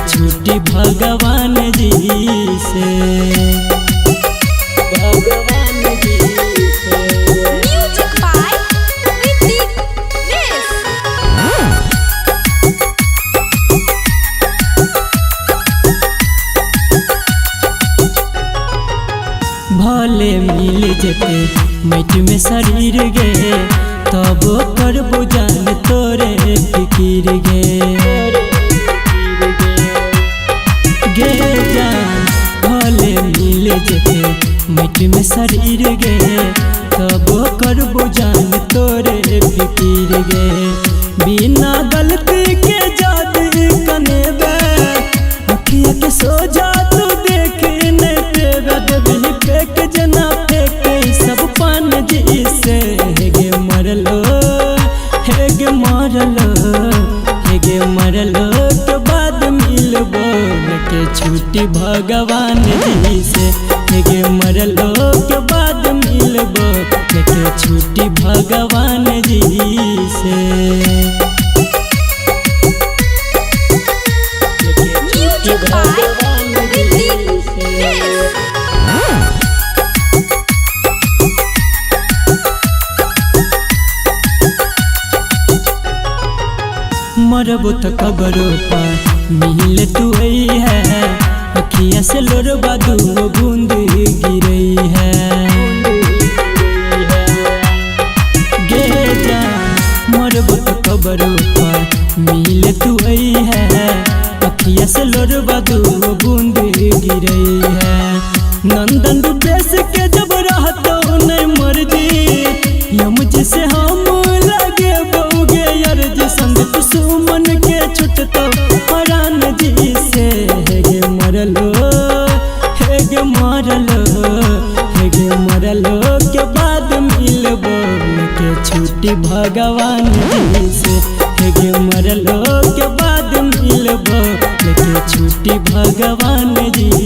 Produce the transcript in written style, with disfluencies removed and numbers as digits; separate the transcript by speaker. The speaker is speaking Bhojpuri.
Speaker 1: छुट्टी भगवान जी से।
Speaker 2: Music by Ritik Nis.
Speaker 1: भले मिल जेते माटी में शरीर गे, तब करबो जान तोरे फिकिर गे जान। भले मिल जेते माटी में शरीर गे, तब करबो जान तोरे फिकिर गे। बिना गलती के जादू कनेबे, अखिया के सोझा तू देख नहीं पेबे। देवी फेंक जना फेंक सब पान जी से। हेगे मरलो हेगे मरलो हेगे मरलो के बाद मिलबो के छुट्टी भगवान जी से। हेगे मरलो के बाद मिलबो के छुट्टी भगवान जी से।
Speaker 2: Music by Ritik Nis.
Speaker 1: मरबो तो कबरो पर मिल तू है, अखिया से लोरबा दू बूंद गिरई है। गे जान मरबो तो कबरो पर मिल तू है, अखिया से लोरबा दू बूंद गिरई है। नंदन रूपेश के जब रहतो नहीं मर्जी, यम से हम लगे बहुगे अर्जी। संदीप सुमन के छुटतो परान जी से। हेगे मरलो हेगे मरलो हेगे मरलो के बाद मिलबो के छुट्टी भगवान जी से। हेगे मरलो के बाद मिलबो के छुट्टी भगवान जी